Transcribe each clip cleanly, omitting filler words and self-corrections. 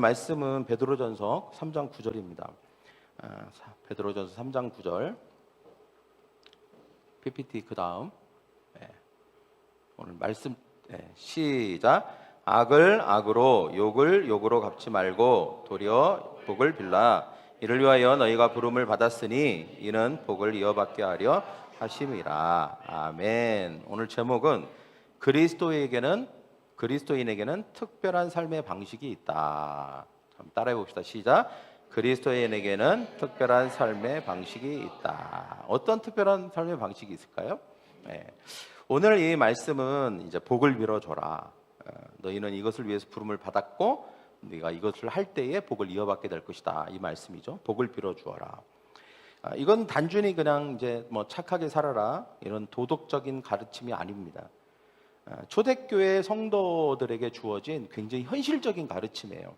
말씀은 베드로전서 3장 9절입니다. 베드로전서 3장 9절. PPT 그 다음. 오늘 말씀 시작. 악을 악으로 욕을 욕으로 갚지 말고 도리어 복을 빌라. 이를 위하여 너희가 부름을 받았으니 이는 복을 이어받게 하려 하심이라. 아멘. 오늘 제목은 그리스도인에게는 특별한 삶의 방식이 있다. 따라해 봅시다. 시작. 그리스도인에게는 특별한 삶의 방식이 있다. 어떤 특별한 삶의 방식이 있을까요? 오늘 이 말씀은 이제 복을 빌어줘라. 너희는 이것을 위해서 부름을 받았고 네가 이것을 할 때에 복을 이어받게 될 것이다. 이 말씀이죠. 복을 빌어주어라. 이건 단순히 그냥 이제 뭐 착하게 살아라 이런 도덕적인 가르침이 아닙니다. 초대교회 성도들에게 주어진 굉장히 현실적인 가르침이에요.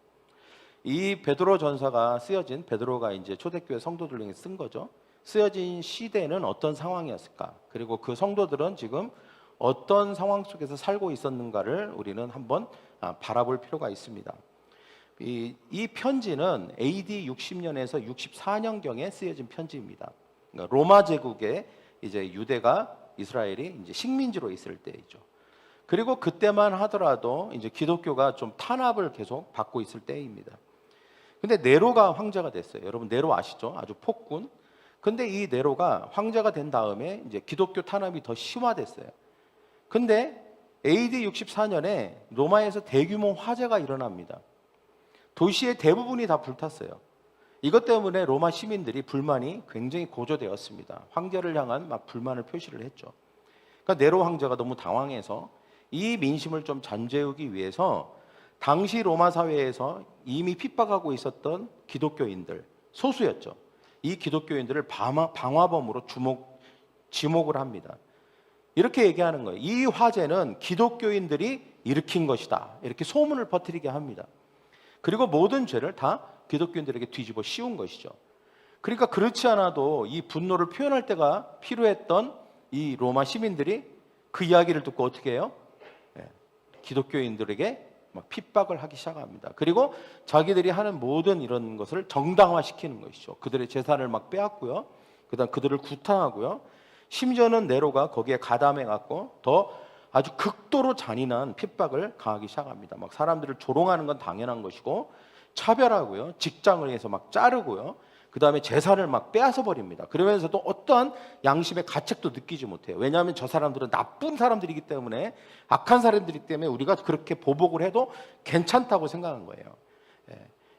이 베드로 전서가 쓰여진, 베드로가 이제 초대교회 성도들에게 쓴 거죠. 쓰여진 시대는 어떤 상황이었을까? 그리고 그 성도들은 지금 어떤 상황 속에서 살고 있었는가를 우리는 한번 바라볼 필요가 있습니다. 이 편지는 AD 60년에서 64년경에 쓰여진 편지입니다. 그러니까 로마 제국에 이제 유대가 이스라엘이 이제 식민지로 있을 때이죠. 그리고 그때만 하더라도 이제 기독교가 좀 탄압을 계속 받고 있을 때입니다. 근데 네로가 황제가 됐어요. 여러분 네로 아시죠? 아주 폭군. 근데 이 네로가 황제가 된 다음에 이제 기독교 탄압이 더 심화됐어요. 근데 AD 64년에 로마에서 대규모 화재가 일어납니다. 도시의 대부분이 다 불탔어요. 이것 때문에 로마 시민들이 불만이 굉장히 고조되었습니다. 황제를 향한 막 불만을 표시를 했죠. 그러니까 네로 황제가 너무 당황해서 이 민심을 좀 잠재우기 위해서 당시 로마 사회에서 이미 핍박하고 있었던 기독교인들, 소수였죠. 이 기독교인들을 방화범으로 지목을 합니다. 이렇게 얘기하는 거예요. 이 화재는 기독교인들이 일으킨 것이다. 이렇게 소문을 퍼뜨리게 합니다. 그리고 모든 죄를 다 기독교인들에게 뒤집어 씌운 것이죠. 그러니까 그렇지 않아도 이 분노를 표현할 때가 필요했던 이 로마 시민들이 그 이야기를 듣고 어떻게 해요? 기독교인들에게 막 핍박을 하기 시작합니다. 그리고 자기들이 하는 모든 이런 것을 정당화시키는 것이죠. 그들의 재산을 막 빼앗고요. 그다음 그들을 구타하고요. 심지어는 네로가 거기에 가담해 갖고 더 아주 극도로 잔인한 핍박을 가하기 시작합니다. 막 사람들을 조롱하는 건 당연한 것이고 차별하고요. 직장을 해서 막 자르고요. 그다음에 재산을 막 빼앗아 버립니다. 그러면서도 어떠한 양심의 가책도 느끼지 못해요. 왜냐하면 저 사람들은 나쁜 사람들이기 때문에, 악한 사람들이기 때문에 우리가 그렇게 보복을 해도 괜찮다고 생각한 거예요.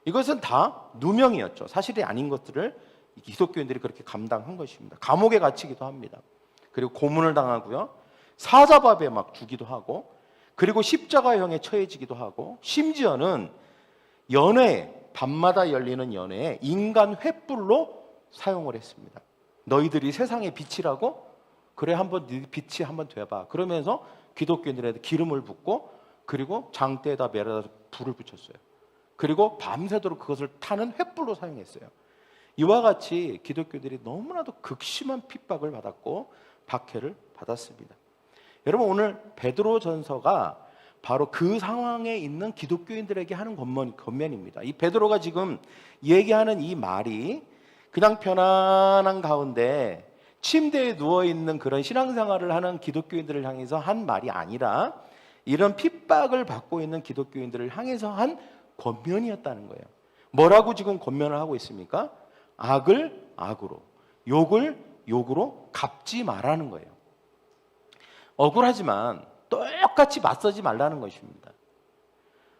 이것은 다 누명이었죠. 사실이 아닌 것들을 기독교인들이 그렇게 감당한 것입니다. 감옥에 갇히기도 합니다. 그리고 고문을 당하고요. 사자밥에 막 주기도 하고, 그리고 십자가형에 처해지기도 하고, 심지어는 연회, 밤마다 열리는 연회에 인간 횃불로 사용을 했습니다. 너희들이 세상의 빛이라고? 그래, 한번 네 빛이 한번 돼봐. 그러면서 기독교인들한테 기름을 붓고, 그리고 장대에다 매달아서 불을 붙였어요. 그리고 밤새도록 그것을 타는 횃불로 사용했어요. 이와 같이 기독교들이 너무나도 극심한 핍박을 받았고 박해를 받았습니다. 여러분, 오늘 베드로전서가 바로 그 상황에 있는 기독교인들에게 하는 권면입니다. 이 베드로가 지금 얘기하는 이 말이 그냥 편안한 가운데 침대에 누워있는 그런 신앙생활을 하는 기독교인들을 향해서 한 말이 아니라 이런 핍박을 받고 있는 기독교인들을 향해서 한 권면이었다는 거예요. 뭐라고 지금 권면을 하고 있습니까? 악을 악으로, 욕을 욕으로 갚지 말라는 거예요. 억울하지만 똑같이 맞서지 말라는 것입니다.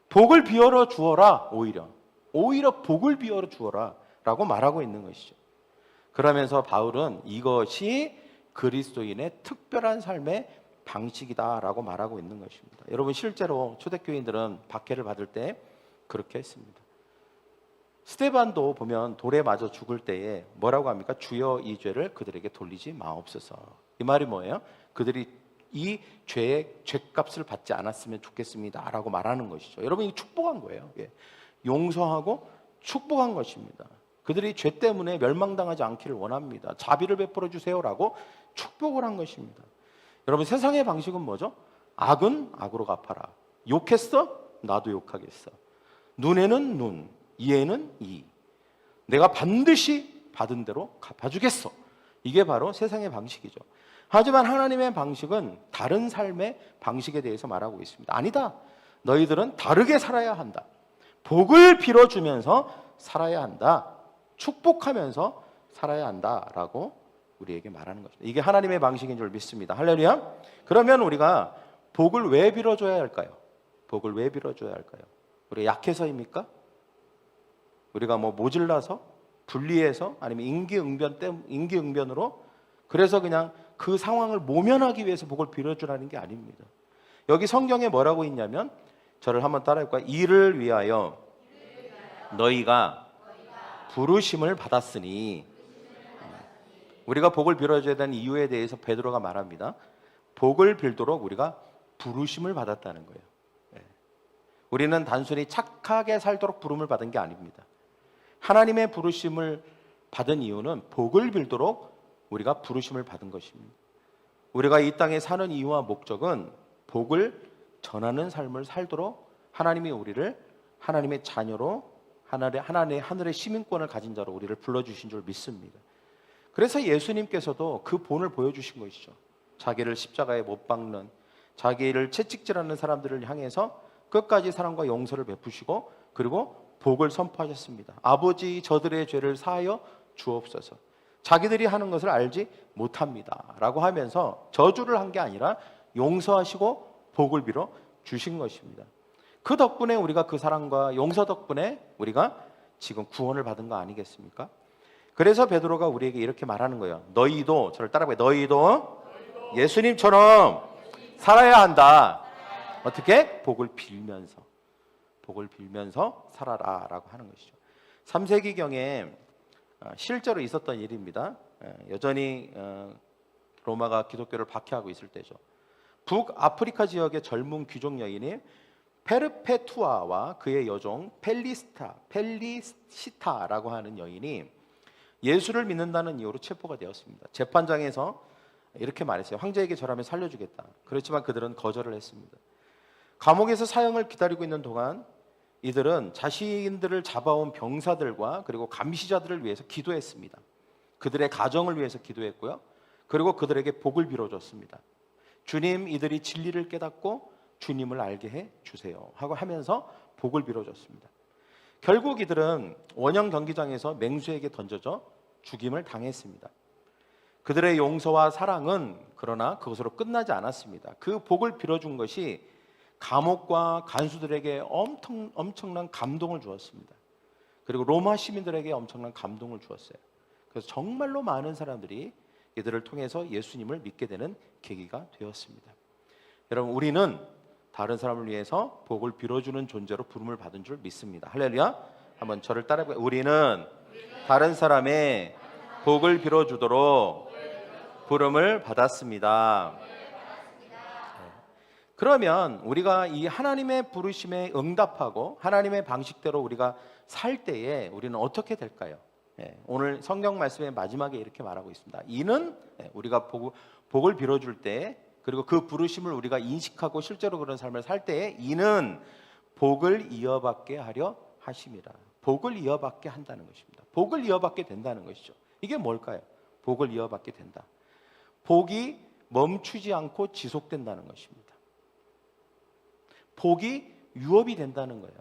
복을 비워러 주어라. 오히려 복을 비워러 주어라 라고 말하고 있는 것이죠. 그러면서 바울은 이것이 그리스도인의 특별한 삶의 방식이다 라고 말하고 있는 것입니다. 여러분, 실제로 초대교인들은 박해를 받을 때 그렇게 했습니다. 스데반도 보면 돌에 맞아 죽을 때에 뭐라고 합니까? 주여 이 죄를 그들에게 돌리지 마옵소서. 이 말이 뭐예요? 그들이 이 죄의 죄값을 받지 않았으면 좋겠습니다 라고 말하는 것이죠. 여러분, 이 축복한 거예요. 용서하고 축복한 것입니다. 그들이 죄 때문에 멸망당하지 않기를 원합니다. 자비를 베풀어 주세요라고 축복을 한 것입니다. 여러분, 세상의 방식은 뭐죠? 악은 악으로 갚아라. 욕했어? 나도 욕하겠어. 눈에는 눈, 이에는 이. 내가 반드시 받은 대로 갚아주겠어. 이게 바로 세상의 방식이죠. 하지만 하나님의 방식은 다른 삶의 방식에 대해서 말하고 있습니다. 아니다. 너희들은 다르게 살아야 한다. 복을 빌어주면서 살아야 한다. 축복하면서 살아야 한다라고 우리에게 말하는 것입니다. 이게 하나님의 방식인 줄 믿습니다. 할렐루야. 그러면 우리가 복을 왜 빌어줘야 할까요? 복을 왜 빌어줘야 할까요? 우리가 약해서입니까? 우리가 뭐 모질라서? 불리해서? 아니면 임기응변으로? 그래서 그냥 그 상황을 모면하기 위해서 복을 빌어주라는 게 아닙니다. 여기 성경에 뭐라고 있냐면, 저를 한번 따라해볼까요? 이를 위하여 너희가 부르심을 받았으니. 우리가 복을 빌어줘야 되는 이유에 대해서 베드로가 말합니다. 복을 빌도록 우리가 부르심을 받았다는 거예요. 우리는 단순히 착하게 살도록 부름을 받은 게 아닙니다. 하나님의 부르심을 받은 이유는 복을 빌도록 우리가 부르심을 받은 것입니다. 우리가 이 땅에 사는 이유와 목적은 복을 전하는 삶을 살도록 하나님이 우리를 하나님의 자녀로, 하늘의 시민권을 가진 자로 우리를 불러주신 줄 믿습니다. 그래서 예수님께서도 그 본을 보여주신 것이죠. 자기를 십자가에 못 박는, 자기를 채찍질하는 사람들을 향해서 끝까지 사랑과 용서를 베푸시고, 그리고 복을 선포하셨습니다. 아버지, 저들의 죄를 사하여 주옵소서. 자기들이 하는 것을 알지 못합니다 라고 하면서 저주를 한 게 아니라 용서하시고 복을 빌어 주신 것입니다. 그 덕분에 우리가, 그 사랑과 용서 덕분에 우리가 지금 구원을 받은 거 아니겠습니까? 그래서 베드로가 우리에게 이렇게 말하는 거예요. 너희도, 저를 따라해봐요. 너희도 예수님처럼 살아야 한다. 어떻게? 복을 빌면서 살아라 라고 하는 것이죠. 3세기경에 실제로 있었던 일입니다. 여전히 로마가 기독교를 박해하고 있을 때죠. 북아프리카 지역의 젊은 귀족 여인이 페르페투아와 그의 여종 펠리시타라고 하는 여인이 예수를 믿는다는 이유로 체포가 되었습니다. 재판장에서 이렇게 말했어요. 황제에게 절하면 살려주겠다. 그렇지만 그들은 거절을 했습니다. 감옥에서 사형을 기다리고 있는 동안 이들은 자신들을 잡아온 병사들과 그리고 감시자들을 위해서 기도했습니다. 그들의 가정을 위해서 기도했고요. 그리고 그들에게 복을 빌어줬습니다. 주님, 이들이 진리를 깨닫고 주님을 알게 해주세요 하고 하면서 복을 빌어줬습니다. 결국 이들은 원형 경기장에서 맹수에게 던져져 죽임을 당했습니다. 그들의 용서와 사랑은 그러나 그것으로 끝나지 않았습니다. 그 복을 빌어준 것이 감옥과 간수들에게 엄청난 감동을 주었습니다. 그리고 로마 시민들에게 엄청난 감동을 주었어요. 그래서 정말로 많은 사람들이 이들을 통해서 예수님을 믿게 되는 계기가 되었습니다. 여러분, 우리는 다른 사람을 위해서 복을 빌어주는 존재로 부름을 받은 줄 믿습니다. 할렐루야. 한번 저를 따라해볼까요? 우리는 다른 사람의 복을 빌어주도록 부름을 받았습니다. 그러면 우리가 이 하나님의 부르심에 응답하고 하나님의 방식대로 우리가 살 때에 우리는 어떻게 될까요? 오늘 성경 말씀의 마지막에 이렇게 말하고 있습니다. 이는 우리가 복을 빌어줄 때, 그리고 그 부르심을 우리가 인식하고 실제로 그런 삶을 살 때에 이는 복을 이어받게 하려 하심이라. 복을 이어받게 한다는 것입니다. 복을 이어받게 된다는 것이죠. 이게 뭘까요? 복을 이어받게 된다. 복이 멈추지 않고 지속된다는 것입니다. 복이 유업이 된다는 거예요.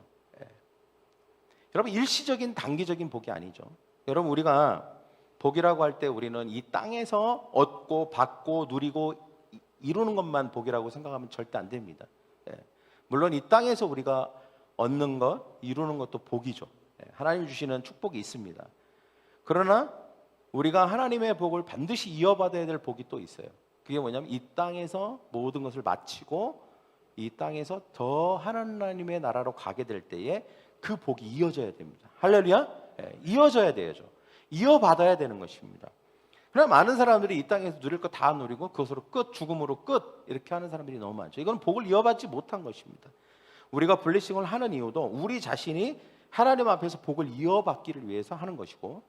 여러분, 일시적인 단기적인 복이 아니죠. 여러분, 우리가 복이라고 할 때 우리는 이 땅에서 얻고 받고 누리고 이루는 것만 복이라고 생각하면 절대 안 됩니다. 물론 이 땅에서 우리가 얻는 것, 이루는 것도 복이죠. 하나님 주시는 축복이 있습니다. 그러나 우리가 하나님의 복을 반드시 이어받아야 될 복이 또 있어요. 그게 뭐냐면 이 땅에서 모든 것을 마치고 이 땅에서 더 하나님의 나라로 가게 될 때에 그 복이 이어져야 됩니다. 할렐루야. 이어져야 되죠. 이어받아야 되는 것입니다. 그러나 많은 사람들이 이 땅에서 누릴 거 다 누리고 그것으로 끝, 죽음으로 끝, 이렇게 하는 사람들이 너무 많죠. 이건 복을 이어받지 못한 것입니다. 우리가 블레싱을 하는 이유도 우리 자신이 하나님 앞에서 복을 이어받기를 위해서 하는 것이고,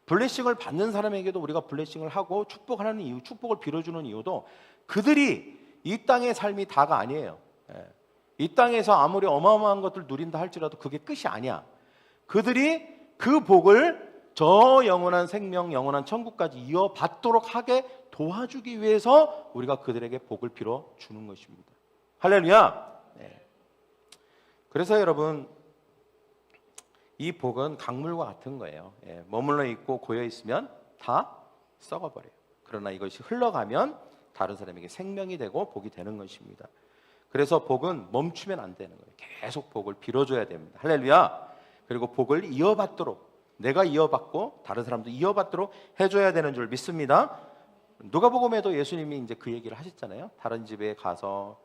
블레싱을 받는 사람에게도 우리가 블레싱을 하고 축복하는 이유, 축복을 빌어주는 이유도 그들이 이 땅의 삶이 다가 아니에요. 이 땅에서 아무리 어마어마한 것들 누린다 할지라도 그게 끝이 아니야. 그들이 그 복을 저 영원한 생명, 영원한 천국까지 이어받도록 하게 도와주기 위해서 우리가 그들에게 복을 빌어 주는 것입니다. 할렐루야. 네. 그래서 여러분, 이 복은 강물과 같은 거예요. 머물러 있고 고여 있으면 다 썩어버려요. 그러나 이것이 흘러가면 다른 사람에게 생명이 되고 복이 되는 것입니다. 그래서 복은 멈추면 안 되는 거예요. 계속 복을 빌어줘야 됩니다. 할렐루야. 그리고 복을 이어받도록, 내가 이어받고 다른 사람도 이어받도록 해줘야 되는 줄 믿습니다. 누가복음에도 예수님이 이제 그 얘기를 하셨잖아요. 다른 집에 가서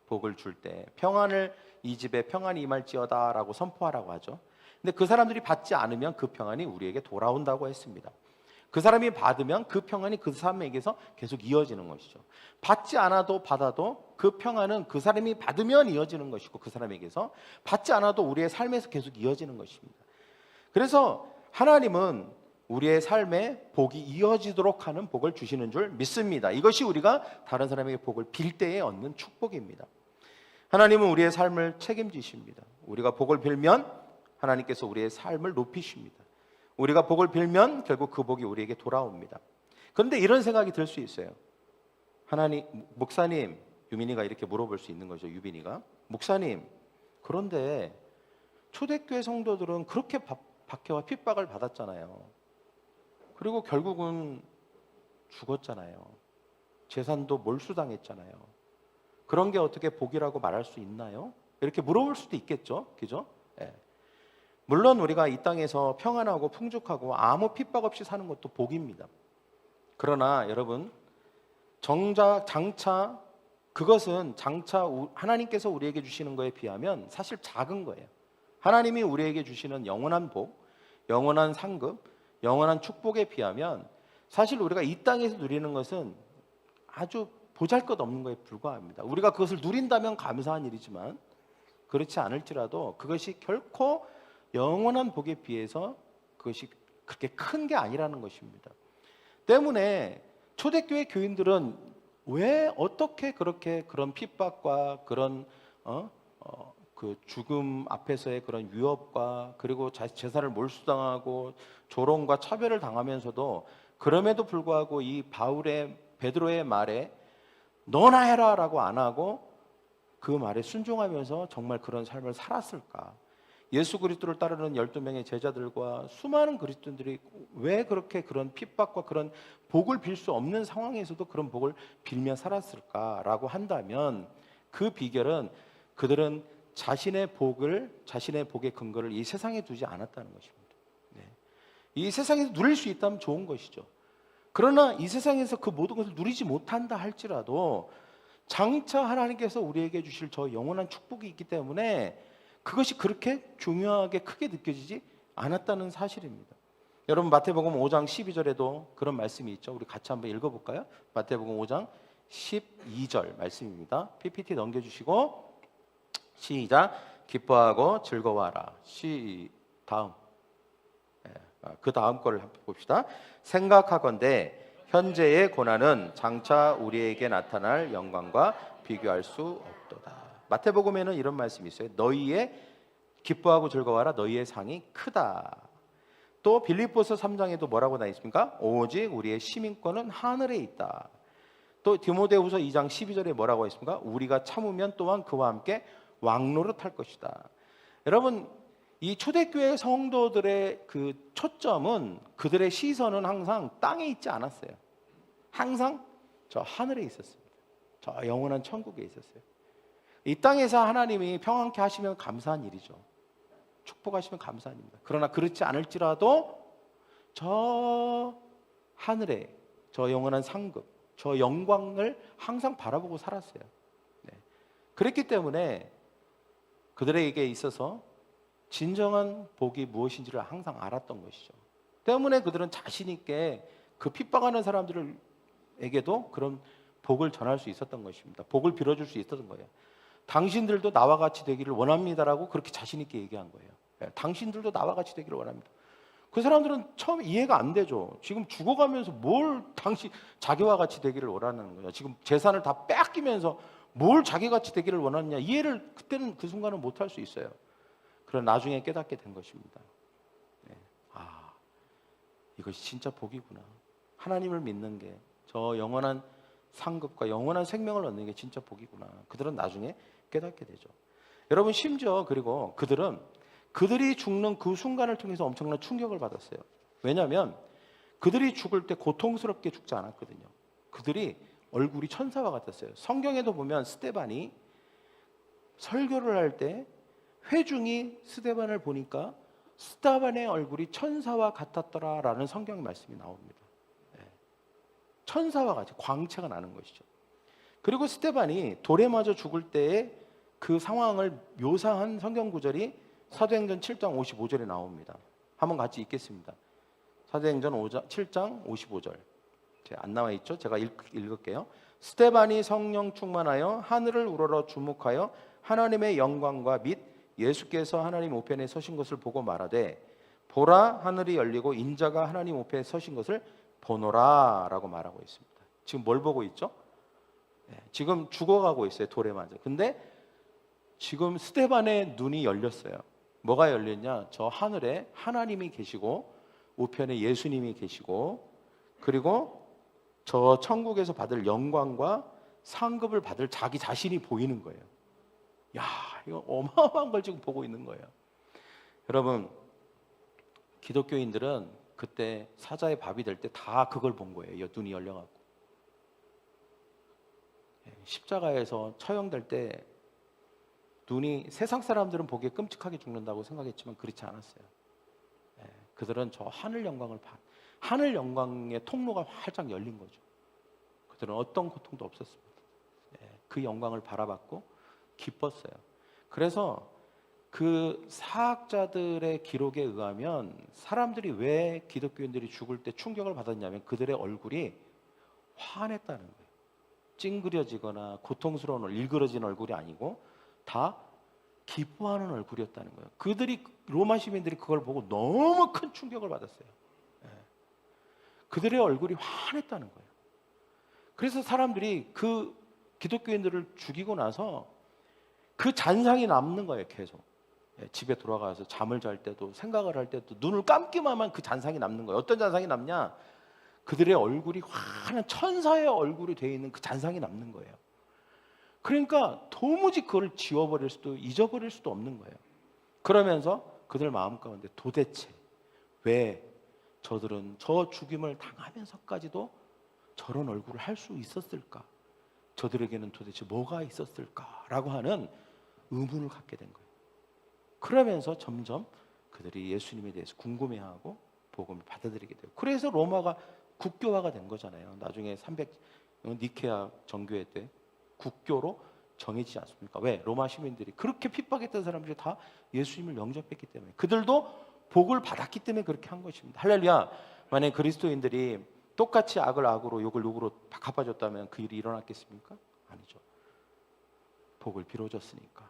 복을 줄 때 평안을, 이 집에 평안이 임할지어다라고 선포하라고 하죠. 근데 그 사람들이 받지 않으면 그 평안이 우리에게 돌아온다고 했습니다. 그 사람이 받으면 그 평안이 그 사람에게서 계속 이어지는 것이죠. 받지 않아도 받아도 그 평안은 그 사람이 받으면 이어지는 것이고, 그 사람에게서 받지 않아도 우리의 삶에서 계속 이어지는 것입니다. 그래서 하나님은 우리의 삶에 복이 이어지도록 하는 복을 주시는 줄 믿습니다. 이것이 우리가 다른 사람에게 복을 빌 때에 얻는 축복입니다. 하나님은 우리의 삶을 책임지십니다. 우리가 복을 빌면 하나님께서 우리의 삶을 높이십니다. 우리가 복을 빌면 결국 그 복이 우리에게 돌아옵니다. 그런데 이런 생각이 들 수 있어요. 하나님, 목사님, 유민이가 이렇게 물어볼 수 있는 거죠. 유빈이가, 목사님, 그런데 초대교회 성도들은 그렇게 박해와 핍박을 받았잖아요. 그리고 결국은 죽었잖아요. 재산도 몰수당했잖아요. 그런 게 어떻게 복이라고 말할 수 있나요? 이렇게 물어볼 수도 있겠죠. 그죠? 네. 물론 우리가 이 땅에서 평안하고 풍족하고 아무 핍박 없이 사는 것도 복입니다. 그러나 여러분, 장차 그것은 장차 하나님께서 우리에게 주시는 거에 비하면 사실 작은 거예요. 하나님이 우리에게 주시는 영원한 복, 영원한 상급, 영원한 축복에 비하면 사실 우리가 이 땅에서 누리는 것은 아주 보잘것없는 것에 불과합니다. 우리가 그것을 누린다면 감사한 일이지만 그렇지 않을지라도 그것이 결코 영원한 복에 비해서 그것이 그렇게 큰 게 아니라는 것입니다. 때문에 초대교회 교인들은 왜 어떻게 그렇게 그런 핍박과 그런 그 죽음 앞에서의 그런 위협과 그리고 재산을 몰수당하고 조롱과 차별을 당하면서도 그럼에도 불구하고 이 베드로의 말에 너나 해라라고 안 하고 그 말에 순종하면서 정말 그런 삶을 살았을까? 예수 그리스도를 따르는 12명의 제자들과 수많은 그리스도인들이 왜 그렇게 그런 핍박과 그런 복을 빌 수 없는 상황에서도 그런 복을 빌며 살았을까라고 한다면 그 비결은 그들은 자신의 복의 근거를 이 세상에 두지 않았다는 것입니다. 네. 이 세상에서 누릴 수 있다면 좋은 것이죠. 그러나 이 세상에서 그 모든 것을 누리지 못한다 할지라도 장차 하나님께서 우리에게 주실 저 영원한 축복이 있기 때문에 그것이 그렇게 중요하게 크게 느껴지지 않았다는 사실입니다. 여러분, 마태복음 5장 12절에도 그런 말씀이 있죠. 우리 같이 한번 읽어볼까요? 마태복음 5장 12절 말씀입니다. PPT 넘겨주시고 시작. 기뻐하고 즐거워하라. 다음. 그 다음 거를 한번 봅시다. 생각하건대 현재의 고난은 장차 우리에게 나타날 영광과 비교할 수 없도다. 마태복음에는 이런 말씀이 있어요. 너희의 기뻐하고 즐거워하라. 너희의 상이 크다. 또 빌립보서 3장에도 뭐라고 나와 있습니까? 오직 우리의 시민권은 하늘에 있다. 또 디모데후서 2장 12절에 뭐라고 있습니까? 우리가 참으면 또한 그와 함께 왕노릇할 것이다. 여러분, 이 초대교회 성도들의 그 초점은, 그들의 시선은 항상 땅에 있지 않았어요. 항상 저 하늘에 있었습니다. 저 영원한 천국에 있었어요. 이 땅에서 하나님이 평안케 하시면 감사한 일이죠. 축복하시면 감사한 일입니다. 그러나 그렇지 않을지라도 저 하늘에 저 영원한 상급, 저 영광을 항상 바라보고 살았어요. 네. 그랬기 때문에 그들에게 있어서 진정한 복이 무엇인지를 항상 알았던 것이죠. 때문에 그들은 자신 있게 그 핍박하는 사람들에게도 그런 복을 전할 수 있었던 것입니다. 복을 빌어줄 수 있었던 거예요. 당신들도 나와 같이 되기를 원합니다라고 그렇게 자신 있게 얘기한 거예요. 당신들도 나와 같이 되기를 원합니다. 그 사람들은 처음 이해가 안 되죠. 지금 죽어가면서 뭘 자기와 같이 되기를 원하는 거냐. 지금 재산을 다 빼앗기면서 뭘 자기같이 되기를 원하느냐 이해를 그때는 그 순간은 못할 수 있어요. 그러나 나중에 깨닫게 된 것입니다. 네. 아, 이것이 진짜 복이구나. 하나님을 믿는 게 저 영원한 상급과 영원한 생명을 얻는 게 진짜 복이구나. 그들은 나중에 깨닫게 되죠. 여러분, 심지어 그리고 그들이 죽는 그 순간을 통해서 엄청난 충격을 받았어요. 왜냐하면 그들이 죽을 때 고통스럽게 죽지 않았거든요. 그들이 얼굴이 천사와 같았어요. 성경에도 보면 스데반이 설교를 할 때 회중이 스데반을 보니까 스데반의 얼굴이 천사와 같았더라라는 성경 말씀이 나옵니다. 천사와 같이 광채가 나는 것이죠. 그리고 스데반이 돌에 맞아 죽을 때의 그 상황을 묘사한 성경 구절이 사도행전 7장 55절에 나옵니다. 한번 같이 읽겠습니다. 사도행전 7장 55절. 안 나와 있죠? 제가 읽을게요. 스데반이 성령 충만하여 하늘을 우러러 주목하여 하나님의 영광과 및 예수께서 하나님 우편에 서신 것을 보고 말하되 보라 하늘이 열리고 인자가 하나님 우편에 서신 것을 보노라 라고 말하고 있습니다. 지금 뭘 보고 있죠? 지금 죽어가고 있어요. 돌에 맞아. 근데 지금 스데반의 눈이 열렸어요. 뭐가 열렸냐? 저 하늘에 하나님이 계시고 우편에 예수님이 계시고 그리고 저 천국에서 받을 영광과 상급을 받을 자기 자신이 보이는 거예요. 야, 이거 어마어마한 걸 지금 보고 있는 거예요. 여러분, 기독교인들은 그때 사자의 밥이 될 때 다 그걸 본 거예요. 눈이 열려갖고 십자가에서 처형될 때 눈이 세상 사람들은 보기에 끔찍하게 죽는다고 생각했지만 그렇지 않았어요. 그들은 저 하늘 영광의 통로가 활짝 열린 거죠. 그들은 어떤 고통도 없었습니다. 그 영광을 바라봤고 기뻤어요. 그래서 그 사학자들의 기록에 의하면 사람들이 왜 기독교인들이 죽을 때 충격을 받았냐면 그들의 얼굴이 환했다는 거예요. 찡그려지거나 고통스러운 일그러진 얼굴이 아니고 다 기뻐하는 얼굴이었다는 거예요. 로마 시민들이 그걸 보고 너무 큰 충격을 받았어요. 그들의 얼굴이 환했다는 거예요. 그래서 사람들이 그 기독교인들을 죽이고 나서 그 잔상이 남는 거예요. 계속 집에 돌아가서 잠을 잘 때도 생각을 할 때도 눈을 감기만 하면 그 잔상이 남는 거예요. 어떤 잔상이 남냐? 그들의 얼굴이 환한 천사의 얼굴이 되어 있는 그 잔상이 남는 거예요. 그러니까 도무지 그걸 지워버릴 수도 잊어버릴 수도 없는 거예요. 그러면서 그들 마음 가운데 도대체 왜 저들은 저 죽임을 당하면서까지도 저런 얼굴을 할 수 있었을까? 저들에게는 도대체 뭐가 있었을까라고 하는 의문을 갖게 된 거예요. 그러면서 점점 그들이 예수님에 대해서 궁금해하고 복음을 받아들이게 돼요. 그래서 로마가 국교화가 된 거잖아요. 나중에 니케아 정교회 때 국교로 정해지지 않습니까? 왜? 로마 시민들이 그렇게 핍박했던 사람들이 다 예수님을 영접했기 때문에 그들도 복을 받았기 때문에 그렇게 한 것입니다. 할렐루야. 만약에 그리스도인들이 똑같이 악을 악으로 욕을 욕으로 갚아줬다면 그 일이 일어났겠습니까? 아니죠. 복을 빌어줬으니까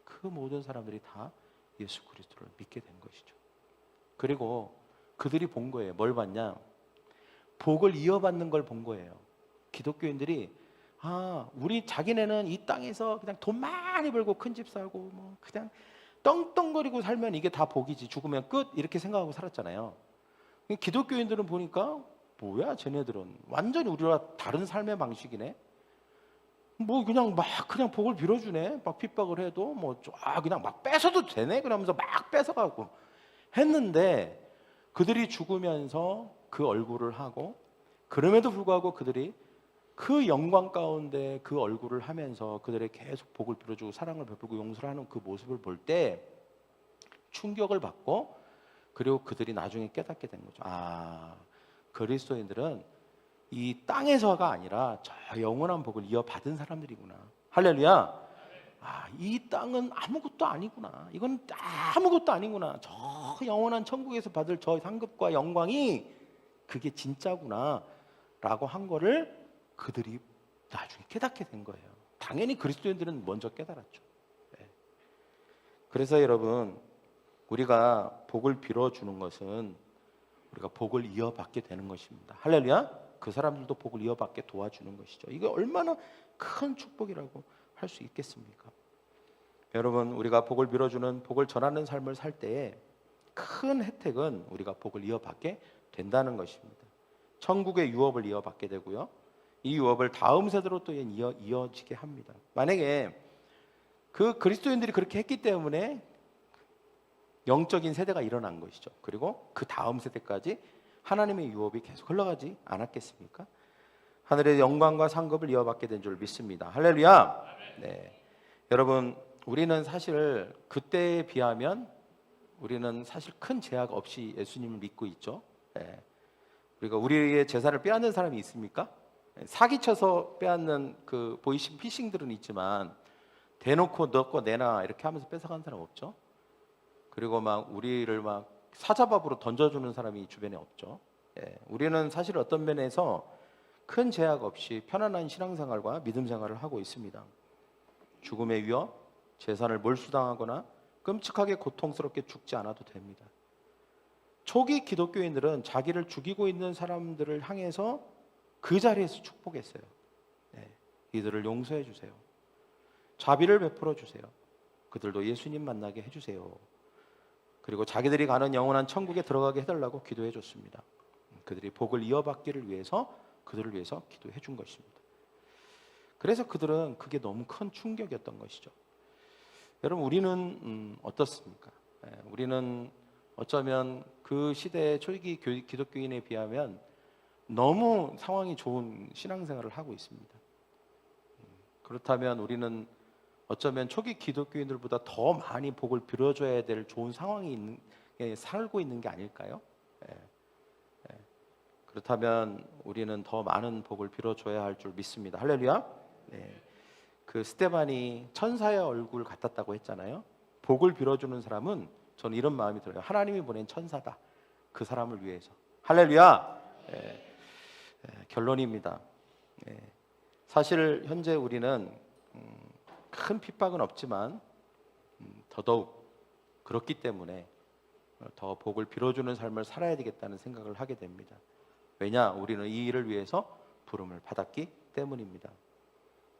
그 모든 사람들이 다 예수 그리스도를 믿게 된 것이죠. 그리고 그들이 본 거예요. 뭘 봤냐? 복을 이어받는 걸 본 거예요. 기독교인들이 우리 자기네는 이 땅에서 그냥 돈 많이 벌고 큰 집 사고 뭐 그냥 떵떵거리고 살면 이게 다 복이지 죽으면 끝 이렇게 생각하고 살았잖아요. 기독교인들은 보니까 뭐야 쟤네들은 완전히 우리와 다른 삶의 방식이네. 뭐 그냥 복을 빌어주네. 막 핍박을 해도 뭐 그냥 막 뺏어도 되네. 그러면서 막 뺏어가고 했는데 그들이 죽으면서 그 얼굴을 하고 그럼에도 불구하고 그들이 그 영광 가운데 그 얼굴을 하면서 그들의 계속 복을 빌어주고 사랑을 베풀고 용서를 하는 그 모습을 볼 때 충격을 받고 그리고 그들이 나중에 깨닫게 된 거죠. 그리스도인들은 이 땅에서가 아니라 저 영원한 복을 이어받은 사람들이구나. 할렐루야. 이 땅은 아무것도 아니구나. 이건 아무것도 아니구나. 저 영원한 천국에서 받을 저 상급과 영광이 그게 진짜구나 라고 한 거를 그들이 나중에 깨닫게 된 거예요. 당연히 그리스도인들은 먼저 깨달았죠. 그래서 여러분, 우리가 복을 빌어주는 것은 우리가 복을 이어받게 되는 것입니다. 할렐루야. 그 사람들도 복을 이어받게 도와주는 것이죠. 이게 얼마나 큰 축복이라고 할 수 있겠습니까? 여러분, 우리가 복을 빌어주는, 복을 전하는 삶을 살 때에 큰 혜택은 우리가 복을 이어받게 된다는 것입니다. 천국의 유업을 이어받게 되고요, 이 유업을 다음 세대로 또 이어지게 합니다. 만약에 그 그리스도인들이 그렇게 했기 때문에 영적인 세대가 일어난 것이죠. 그리고 그 다음 세대까지 하나님의 유업이 계속 흘러가지 않았겠습니까? 하늘의 영광과 상급을 이어받게 된 줄 믿습니다. 할렐루야. 네. 여러분, 우리는 사실 그때에 비하면 우리는 사실 큰 제약 없이 예수님을 믿고 있죠. 네. 우리가 우리의 재산을 빼앗는 사람이 있습니까? 사기쳐서 빼앗는 그 보이싱 피싱들은 있지만 대놓고 너 거 내놔 이렇게 하면서 뺏어가는 사람 없죠. 그리고 막 우리를 막 사자밥으로 던져주는 사람이 주변에 없죠. 예, 우리는 사실 어떤 면에서 큰 제약 없이 편안한 신앙생활과 믿음 생활을 하고 있습니다. 죽음의 위협, 재산을 몰수당하거나 끔찍하게 고통스럽게 죽지 않아도 됩니다. 초기 기독교인들은 자기를 죽이고 있는 사람들을 향해서 그 자리에서 축복했어요. 네, 이들을 용서해 주세요. 자비를 베풀어 주세요. 그들도 예수님 만나게 해주세요. 그리고 자기들이 가는 영원한 천국에 들어가게 해달라고 기도해 줬습니다. 그들이 복을 이어받기를 위해서, 그들을 위해서 기도해 준 것입니다. 그래서 그들은 그게 너무 큰 충격이었던 것이죠. 여러분, 우리는 어떻습니까? 우리는 어쩌면 그 시대의 초기 기독교인에 비하면 너무 상황이 좋은 신앙생활을 하고 있습니다. 그렇다면 우리는 어쩌면 초기 기독교인들보다 더 많이 복을 빌어줘야 될 좋은 상황이 살고 있는 게 아닐까요? 그렇다면 우리는 더 많은 복을 빌어줘야 할 줄 믿습니다. 할렐루야. 그 스데반이 천사의 얼굴 같았다고 했잖아요. 복을 빌어주는 사람은 저는 이런 마음이 들어요. 하나님이 보낸 천사다. 그 사람을 위해서. 할렐루야. 결론입니다. 사실 현재 우리는 큰 핍박은 없지만 더더욱 그렇기 때문에 더 복을 빌어주는 삶을 살아야 되겠다는 생각을 하게 됩니다. 왜냐? 우리는 이 일을 위해서 부름을 받았기 때문입니다.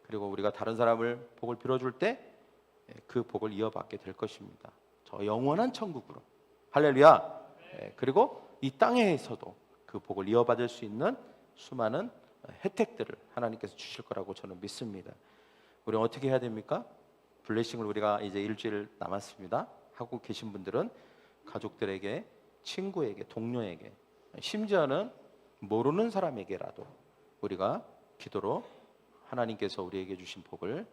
그리고 우리가 다른 사람을 복을 빌어줄 때 그 복을 이어받게 될 것입니다. 저 영원한 천국으로. 할렐루야. 그리고 이 땅에서도 그 복을 이어받을 수 있는 수많은 혜택들을 하나님께서 주실 거라고 저는 믿습니다. 우리는 어떻게 해야 됩니까? 블레싱을 우리가 이제 일주일 남았습니다. 하고 계신 분들은 가족들에게, 친구에게, 동료에게, 심지어는 모르는 사람에게라도 우리가 기도로 하나님께서 우리에게 주신 복을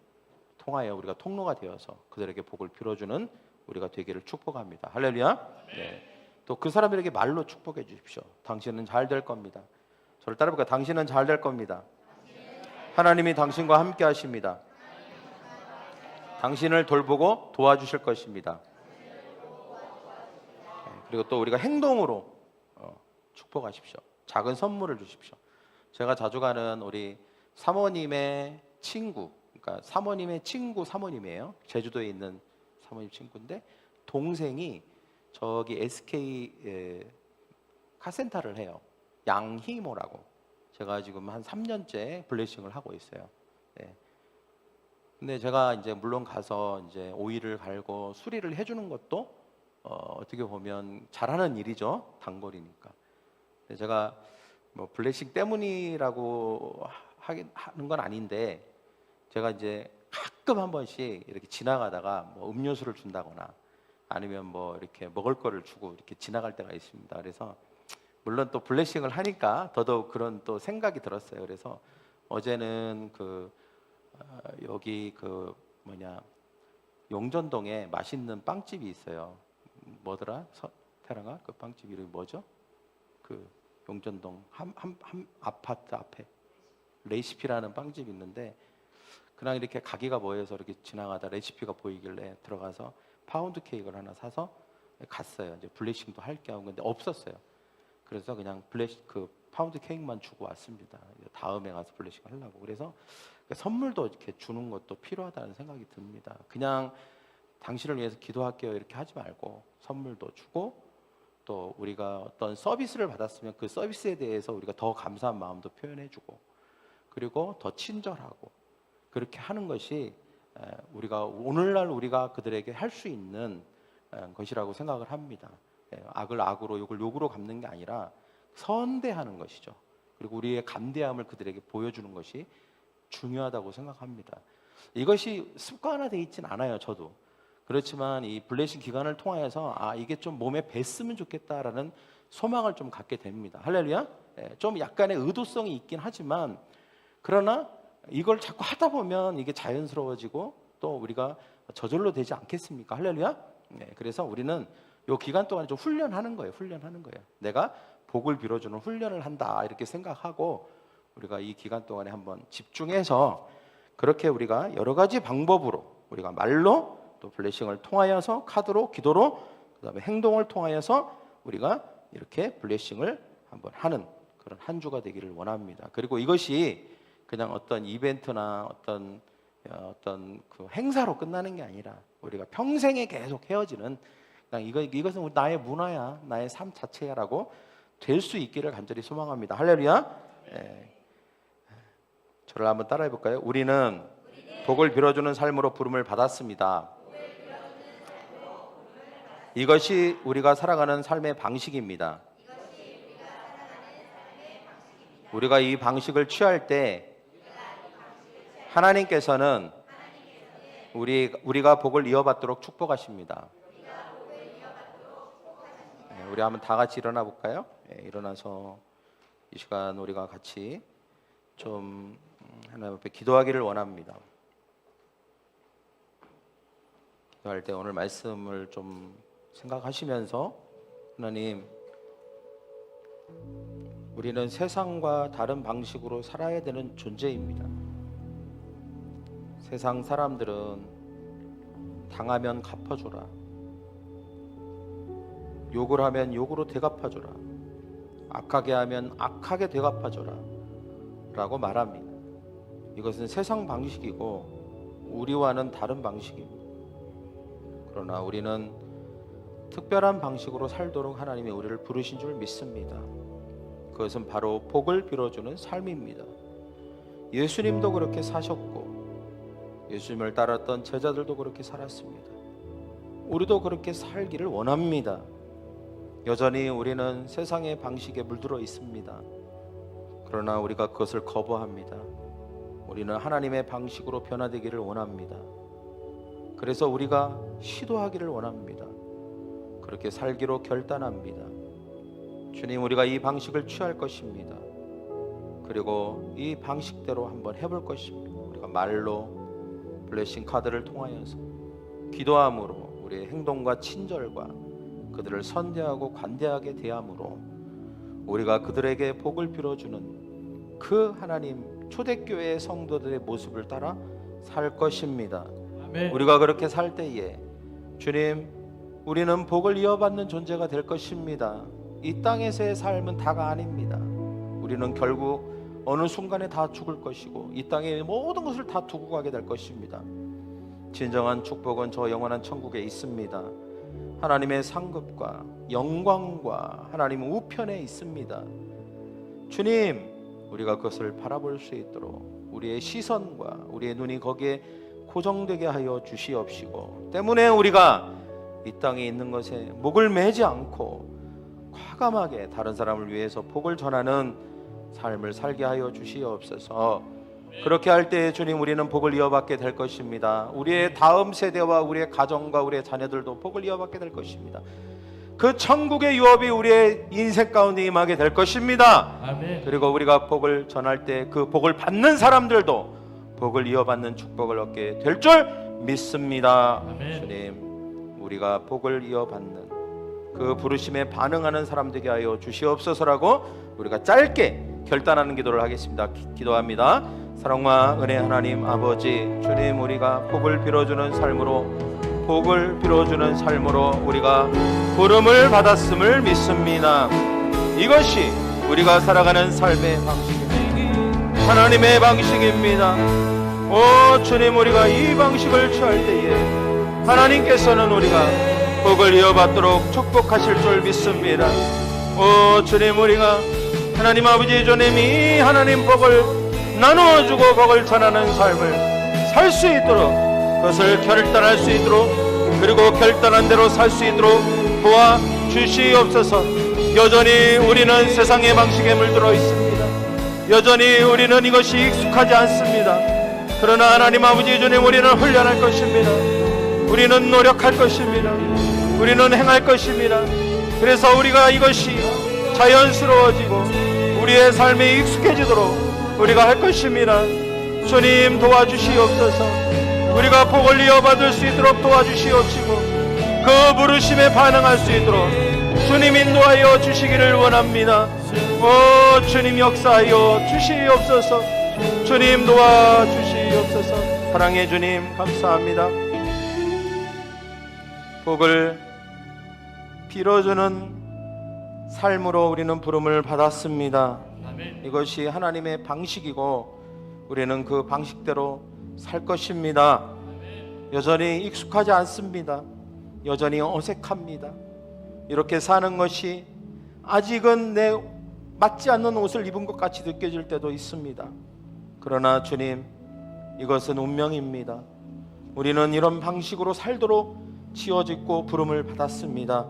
통하여 우리가 통로가 되어서 그들에게 복을 빌어주는 우리가 되기를 축복합니다. 할렐루야. 또 그 사람들에게 말로 축복해 주십시오. 당신은 잘 될 겁니다. 저를 따라볼까요? 당신은 잘 될 겁니다. 하나님이 당신과 함께 하십니다. 당신을 돌보고 도와주실 것입니다. 그리고 또 우리가 행동으로 축복하십시오. 작은 선물을 주십시오. 제가 자주 가는 우리 사모님의 친구, 그러니까 사모님의 친구 사모님이에요. 제주도에 있는 사모님 친구인데 동생이 저기 SK 카센터를 해요. 양희모라고. 제가 지금 한 3년째 블레싱을 하고 있어요. 근데 제가 이제 물론 가서 이제 오일을 갈고 수리를 해주는 것도 어떻게 보면 잘하는 일이죠. 단거리니까. 제가 뭐 블레싱 때문이라고 하는 건 아닌데 제가 이제 가끔 한 번씩 이렇게 지나가다가 뭐 음료수를 준다거나 아니면 뭐 이렇게 먹을 거를 주고 이렇게 지나갈 때가 있습니다. 그래서 물론 또 블레싱을 하니까 더더욱 그런 또 생각이 들었어요. 그래서 어제는 여기 용전동에 맛있는 빵집이 있어요. 뭐더라? 태랑아, 그 빵집 이름이 뭐죠? 그 용전동 한 아파트 앞에 레시피라는 빵집이 있는데 그냥 이렇게 가게가 모여서 이렇게 지나가다 레시피가 보이길래 들어가서 파운드 케이크를 하나 사서 갔어요. 이제 블레싱도 할게 하고 근데 없었어요. 그래서 그냥 파운드 케이크만 주고 왔습니다. 다음에 가서 블레싱 하려고. 그래서 선물도 이렇게 주는 것도 필요하다는 생각이 듭니다. 그냥 당신을 위해서 기도할게요 이렇게 하지 말고 선물도 주고 또 우리가 어떤 서비스를 받았으면 그 서비스에 대해서 우리가 더 감사한 마음도 표현해주고, 그리고 더 친절하고, 그렇게 하는 것이 우리가 오늘날 우리가 그들에게 할 수 있는 것이라고 생각을 합니다. 악을 악으로 욕을 욕으로 갚는 게 아니라 선대하는 것이죠. 그리고 우리의 감대함을 그들에게 보여주는 것이 중요하다고 생각합니다. 이것이 습관화되어 있진 않아요, 저도. 그렇지만 이 블레싱 기간을 통하여서 이게 좀 몸에 뱄으면 좋겠다라는 소망을 좀 갖게 됩니다. 할렐루야. 좀 약간의 의도성이 있긴 하지만, 그러나 이걸 자꾸 하다 보면 이게 자연스러워지고 또 우리가 저절로 되지 않겠습니까? 할렐루야. 그래서 우리는 이 기간 동안에 좀 훈련하는 거예요. 내가 복을 빌어주는 훈련을 한다, 이렇게 생각하고 우리가 이 기간 동안에 한번 집중해서 그렇게 우리가 여러 가지 방법으로, 우리가 말로, 또 블레싱을 통하여서, 카드로, 기도로, 그다음에 행동을 통하여서 우리가 이렇게 블레싱을 한번 하는 그런 한 주가 되기를 원합니다. 그리고 이것이 그냥 어떤 이벤트나 어떤 그 행사로 끝나는 게 아니라 우리가 평생에 계속 헤어지는, 그냥 이것은 나의 문화야, 나의 삶 자체야라고 될 수 있기를 간절히 소망합니다. 할렐루야. 저를 한번 따라해 볼까요? 우리는 복을 빌어주는 삶으로 부름을 받았습니다. 이것이 우리가 살아가는 삶의 방식입니다. 우리가 이 방식을 취할 때 하나님께서는 우리가 복을 이어받도록 축복하십니다. 우리 한번 다 같이 일어나 볼까요? 일어나서 이 시간 우리가 같이 좀 하나님 앞에 기도하기를 원합니다. 기도할 때 오늘 말씀을 좀 생각하시면서, 하나님, 우리는 세상과 다른 방식으로 살아야 되는 존재입니다. 세상 사람들은 당하면 갚아줘라, 욕을 하면 욕으로 되갚아줘라, 악하게 하면 악하게 되갚아줘라 라고 말합니다. 이것은 세상 방식이고 우리와는 다른 방식입니다. 그러나 우리는 특별한 방식으로 살도록 하나님이 우리를 부르신 줄 믿습니다. 그것은 바로 복을 빌어주는 삶입니다. 예수님도 그렇게 사셨고 예수님을 따랐던 제자들도 그렇게 살았습니다. 우리도 그렇게 살기를 원합니다. 여전히 우리는 세상의 방식에 물들어 있습니다. 그러나 우리가 그것을 거부합니다. 우리는 하나님의 방식으로 변화되기를 원합니다. 그래서 우리가 시도하기를 원합니다. 그렇게 살기로 결단합니다. 주님, 우리가 이 방식을 취할 것입니다. 그리고 이 방식대로 한번 해볼 것입니다. 우리가 말로, 블레싱 카드를 통하여서, 기도함으로, 우리의 행동과 친절과 그들을 선대하고 관대하게 대함으로 우리가 그들에게 복을 빌어주는 그 하나님 초대교회의 성도들의 모습을 따라 살 것입니다. 아멘. 우리가 그렇게 살 때에 주님, 우리는 복을 이어받는 존재가 될 것입니다. 이 땅에서의 삶은 다가 아닙니다. 우리는 결국 어느 순간에 다 죽을 것이고 이 땅의 모든 것을 다 두고 가게 될 것입니다. 진정한 축복은 저 영원한 천국에 있습니다. 하나님의 상급과 영광과 하나님 우편에 있습니다. 주님, 우리가 그것을 바라볼 수 있도록 우리의 시선과 우리의 눈이 거기에 고정되게 하여 주시옵시고, 때문에 우리가 이 땅에 있는 것에 목을 매지 않고 과감하게 다른 사람을 위해서 복을 전하는 삶을 살게 하여 주시옵소서. 그렇게 할 때 주님, 우리는 복을 이어받게 될 것입니다. 우리의 다음 세대와 우리의 가정과 우리의 자녀들도 복을 이어받게 될 것입니다. 그 천국의 유업이 우리의 인생 가운데 임하게 될 것입니다. 아멘. 그리고 우리가 복을 전할 때 그 복을 받는 사람들도 복을 이어받는 축복을 얻게 될 줄 믿습니다. 아멘. 주님, 우리가 복을 이어받는 그 부르심에 반응하는 사람 되게 하여 주시옵소서라고 우리가 짧게 결단하는 기도를 하겠습니다. 기도합니다. 사랑과 은혜 하나님 아버지, 주님, 우리가 복을 빌어주는 삶으로 우리가 부름을 받았음을 믿습니다. 이것이 우리가 살아가는 삶의 방식입니다. 하나님의 방식입니다. 오 주님, 우리가 이 방식을 취할 때에 하나님께서는 우리가 복을 이어받도록 축복하실 줄 믿습니다. 오 주님, 우리가 하나님 아버지 주님이 하나님 복을 나누어주고 복을 전하는 삶을 살 수 있도록, 그것을 결단할 수 있도록, 그리고 결단한 대로 살 수 있도록 도와주시옵소서. 여전히 우리는 세상의 방식에 물들어 있습니다. 여전히 우리는 이것이 익숙하지 않습니다. 그러나 하나님 아버지 주님, 우리는 훈련할 것입니다. 우리는 노력할 것입니다. 우리는 행할 것입니다. 그래서 우리가 이것이 자연스러워지고 우리의 삶에 익숙해지도록 우리가 할 것입니다. 주님 도와주시옵소서. 우리가 복을 이어받을 수 있도록 도와주시옵시고, 그 부르심에 반응할 수 있도록 주님 인도하여 주시기를 원합니다. 오 주님 역사하여 주시옵소서. 주님 도와주시옵소서. 사랑의 주님 감사합니다. 복을 빌어주는 삶으로 우리는 부름을 받았습니다. 이것이 하나님의 방식이고 우리는 그 방식대로 살 것입니다. 여전히 익숙하지 않습니다. 여전히 어색합니다. 이렇게 사는 것이 아직은 내 맞지 않는 옷을 입은 것 같이 느껴질 때도 있습니다. 그러나 주님, 이것은 운명입니다. 우리는 이런 방식으로 살도록 지어짓고 부름을 받았습니다.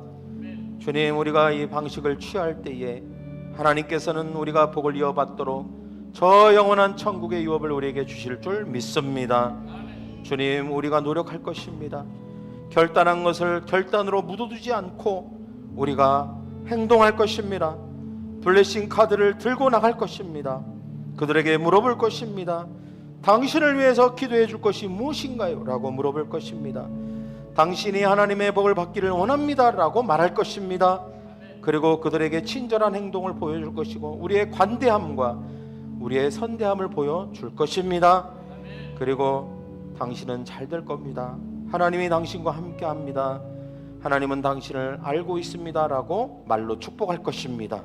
주님, 우리가 이 방식을 취할 때에 하나님께서는 우리가 복을 이어받도록 저 영원한 천국의 유업을 우리에게 주실 줄 믿습니다. 주님, 우리가 노력할 것입니다. 결단한 것을 결단으로 묻어두지 않고 우리가 행동할 것입니다. 블레싱 카드를 들고 나갈 것입니다. 그들에게 물어볼 것입니다. 당신을 위해서 기도해 줄 것이 무엇인가요? 라고 물어볼 것입니다. 당신이 하나님의 복을 받기를 원합니다 라고 말할 것입니다. 그리고 그들에게 친절한 행동을 보여줄 것이고 우리의 관대함과 우리의 선대함을 보여줄 것입니다. 그리고 당신은 잘 될 겁니다. 하나님이 당신과 함께 합니다. 하나님은 당신을 알고 있습니다 라고 말로 축복할 것입니다.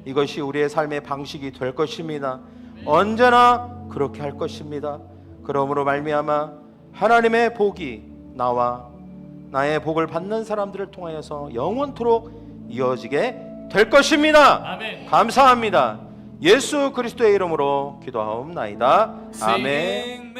이것이 우리의 삶의 방식이 될 것입니다. 언제나 그렇게 할 것입니다. 그러므로 말미암아 하나님의 복이 나와 나의 복을 받는 사람들을 통하여서 영원토록 이어지게 될 것입니다. 아멘. 감사합니다. 예수 그리스도의 이름으로 기도하옵나이다. 아멘.